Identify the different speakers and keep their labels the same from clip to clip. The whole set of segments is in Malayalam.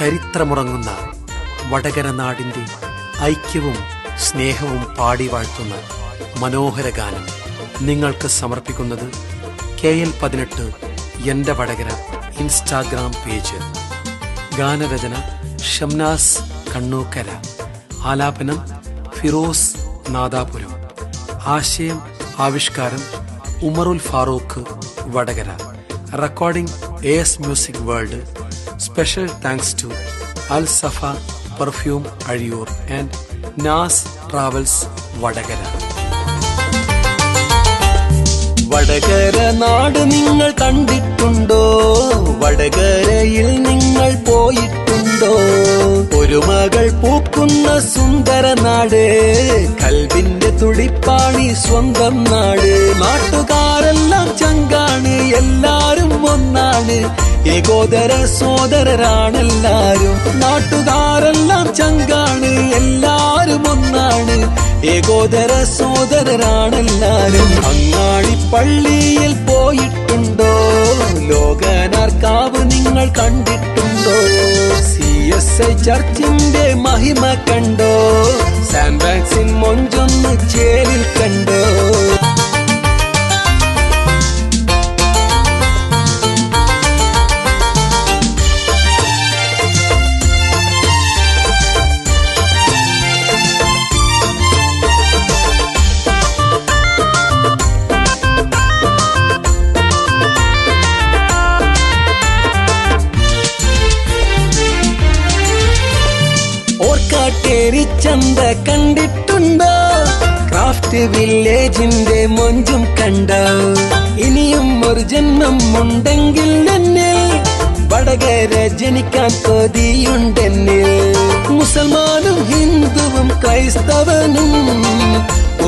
Speaker 1: ചരിത്രമുറങ്ങുന്ന വടകര നാടിന്റെ ഐക്യവും സ്നേഹവും പാടി വാഴ്ത്തുന്ന മനോഹര ഗാനം നിങ്ങൾക്ക് സമർപ്പിക്കുന്നത് KL18 എൻ്റെ വടകര ഇൻസ്റ്റാഗ്രാം പേജ്. ഗാനരചന ഷംനാസ് കണ്ണൂക്കര, ആലാപനം ഫിറോസ് നാദാപുരം, ആശയം ആവിഷ്കാരം Umarul Farooq Vadakara, recording AS music world. Special thanks to Al Safa perfume Azhiyur and Naz travels Vadakara.
Speaker 2: Vadakara നാട് നിങ്ങൾ കണ്ടിട്ടുണ്ടോ? വടകരയിൽ നിങ്ങൾ പോയിട്ടുണ്ടോ? ഒരു മകൾ പൂക്കുന്ന സുന്ദര നാട്, കൽവിന്റെ തുടിപ്പാണി സ്വന്തം നാട്. നാട്ടുകാരെല്ലാം ചങ്കാണ്, എല്ലാരും ഒന്നാണ്, ഏകോദര സോദരരാണെല്ലാരും. നാട്ടുകാരെല്ലാം ചങ്കാണ്, എല്ലാരും ഒന്നാണ്, ഏകോദര സോദരരാണെല്ലാരും. അങ്ങാടി പള്ളിയിൽ പോയിട്ടുണ്ടോ? ലോകനാർക്കാവ് നിങ്ങൾ കണ്ടിട്ടുണ്ടോ? CSI ചർച്ചിന്റെ മഹിമ കണ്ടോ? സാൻഡ് ബാഗ്സിൻ മൊഞ്ചൊന്ന് ചേലിൽ കണ്ടോ? ചന്ത കണ്ടിട്ടുണ്ടോ? ക്രാഫ്റ്റ് വില്ലേജിന്റെ മൊഞ്ചും കണ്ടോ? ഇനിയും ഒരു ജന്മം ഉണ്ടെങ്കിൽ എന്നിൽ വടകര ജനിക്കാൻ കൊതിയുണ്ടെന്നിൽ. മുസൽമാനും ഹിന്ദുവും ക്രൈസ്തവനും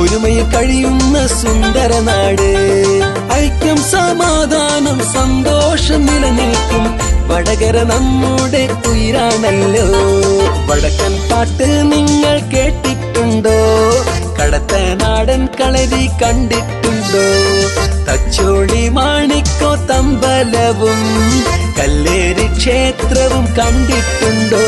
Speaker 2: ഒരുമയിൽ കഴിയുന്ന സുന്ദര നാട്. ഐക്യം സമാധാനം സന്തോഷം നിലനിൽക്കും വടകര നമ്മുടെ ഉയരാണല്ലോ. വടക്കൻ പാട്ട് നിങ്ങൾ കേട്ടിട്ടുണ്ടോ? കടത്തനാടൻ കളരി കണ്ടിട്ടുണ്ടോ? തച്ചോളി മാണിക്കോ തമ്പലവും കല്ലേരി ക്ഷേത്രവും കണ്ടിട്ടുണ്ടോ?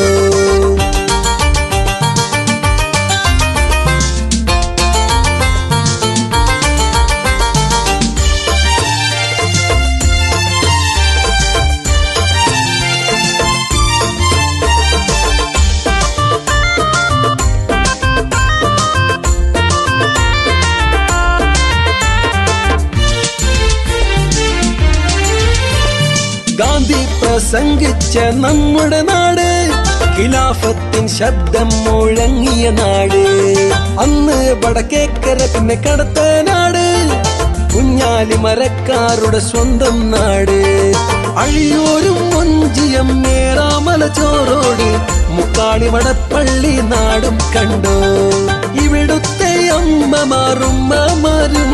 Speaker 2: ഗാന്ധി പ്രസംഗിച്ച നമ്മുടെ നാട്, ഖിലാഫത്തിൻ ശബ്ദം മുഴങ്ങിയ നാട്. അന്ന് വടക്കേക്കര പിന്നെ കടത്തനാട്, കുഞ്ഞാലി മരക്കാരുടെ സ്വന്തം നാട്. അഴിയൂരും മൊഞ്ചിയം മേറാമല ചോറോട്, മുക്കാളി വടപ്പള്ളി നാടും കണ്ടോ? ഇവിടുത്തെ അമ്മമാരും മാമാരും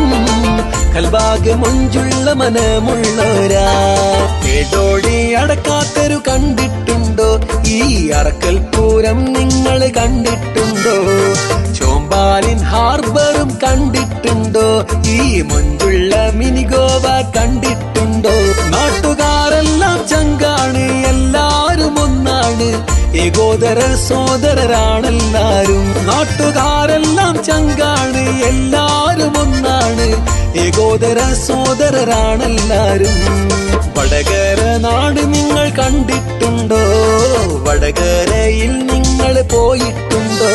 Speaker 2: കൽഭാഗ്യ മൊഞ്ചുള്ള മനമുള്ളോരാ. കേടോടി അടക്കാത്തരു കണ്ടിട്ടുണ്ടോ? ഈ അറക്കൽ പൂരം നിങ്ങൾ കണ്ടിട്ടുണ്ടോ? ചോമ്പാലിൻ ഹാർബറും കണ്ടിട്ടുണ്ടോ? ഈ മൊഞ്ചുള്ള മിനി ഗോവ കണ്ടിട്ടുണ്ടോ? നാട്ടുകാരെല്ലാം ചങ്കാണ്, എല്ലാരും ഒന്നാണ്, ഏകോദര സോദരരാണെല്ലാരും. നാട്ടുകാരെല്ലാം ചങ്കാണ്, എല്ലാരും ഒന്നാണ്, ഏകോദര സോദരരാണെല്ലാരും. വടകര നാട് നിങ്ങൾ കണ്ടിട്ടുണ്ടോ? വടകരയിൽ നിങ്ങൾ പോയിട്ടുണ്ടോ?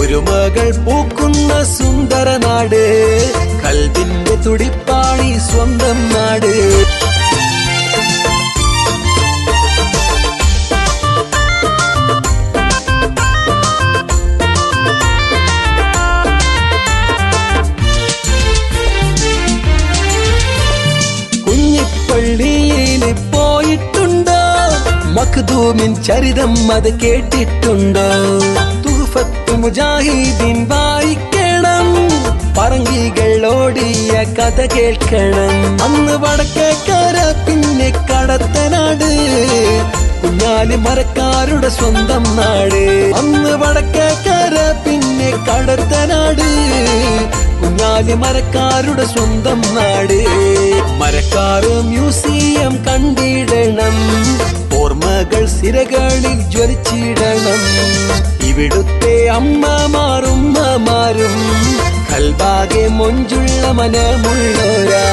Speaker 2: ഒരു മകൾ പൂക്കുന്ന സുന്ദര നാട്, കൽവിന്റെ തുടിപ്പാണി സ്വന്തം നാട്. പള്ളിയിൽ പോയിട്ടുണ്ടോ? മഖ്ദൂമിൻ ചരിതം അത് കേട്ടിട്ടുണ്ടോ? തുഹ്ഫത്ത് മുജാഹിദീൻ വായിക്കണം, പറങ്കികൾ ഓടിയ കഥ കേൾക്കണം. അന്ന് വടക്കേക്കര പിന്നെ കടത്തനാട്, കുഞ്ഞാലി മരക്കാരുടെ സ്വന്തം നാട്. അന്ന് വടക്കേക്കര പിന്നെ കടത്തനാട്, കുഞ്ഞാലി മരക്കാരുടെ സ്വന്തം നാട്. മരക്കാറ് മ്യൂസിയം കണ്ടിടണം, ഓർമ്മകൾ സിരകളിൽ ജ്വലിച്ചിടണം. ഇവിടുത്തെ അമ്മമാരും കൽബാകെ മൊഞ്ചുള്ള മനമുള്ളോരാ.